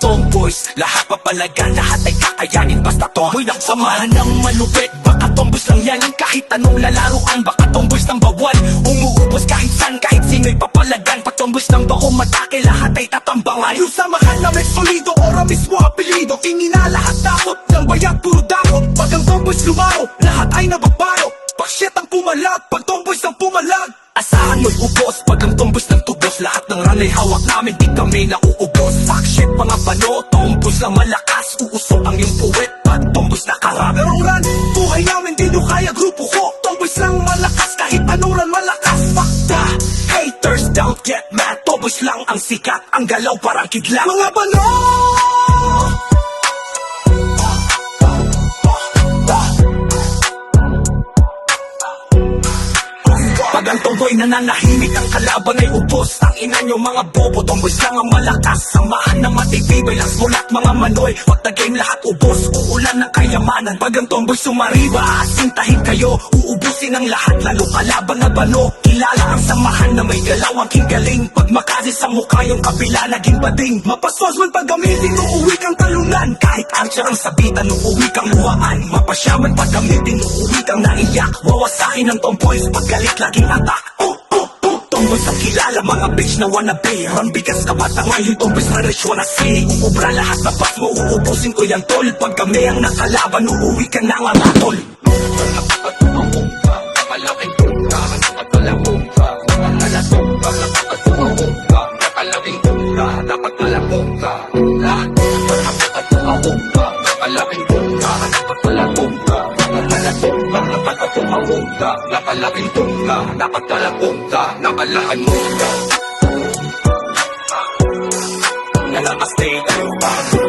tomboys, lahat papalagan, lahat ay kakayanin. Basta tomboy lang samahan ng malupit. Baka tomboys lang yan, kahit anong lalaruan. Baka tomboys ng bawal, umuubos kahit san, kahit sino'y papalagan. Pag tomboys ng bako matake, lahat ay tatambangan. Yung samahan na may solido, ora mismo apelido. Kinina lahat takot, ng bayan puro dakot. Pag ang tomboys lumao, lahat ay nababayo. Pag shit ang pumalag, pag tomboys ang pumalag, asahan mo'y ubos. Pag ang tomboys ng tubos, lahat ng ranay hawak namin, di kami nauubos. Fuck shit mga bano, tomboys lang malakas. Uusok ang yung puwet, pag tomboys nakarap. Pero ulan, buhay namin di nyo kaya grupo ko. Tomboys lang malakas, kahit anuran malakas. Fuck the haters, don't get mad. Tomboys lang ang sikat, ang galaw parang kidlat. Mga bano! Pag ang tomboy nananahimik, ang kalaban ay ubos. Ang ina nyo mga bobo, tomboys lang ang malakas. Samahan ng matitibay, las mulat mga manoy. Pag the game lahat ubos, uulan ng kayamanan. Pag ang tomboy sumariba, asintahin kayo. Uubusin ang lahat, lalo kalaban na bano. Kilala ang samahan na may galaw, ang galing. Pag makasi sa mukha yung kapila, naging bading. Mapaswas man pag gamitin, uuwi kang talunan. Kahit archer ang sabitan, uuwi kang luhaan. Mapasyaman pag gamitin, uuwi kang naiyak. Wawasakin ng tomboys, pag galit laging atak. Tomboys ang kilala, mga bitch na wannabe. Run bigas ka bata ngayon, tomboys na rich wanna see. Uubra lahat na pas mo, uubusin ko yan tol. Pag kami ang nakalaban, uuwi ka na nga matol. Napalaking punta, napalaking punta, napalaking punta, napalaking punta, napalaking punta, napalaking punta, napalaking punta, napalaking punta, napalapunta, napalaking punta. Nalakas tayo tayo ba?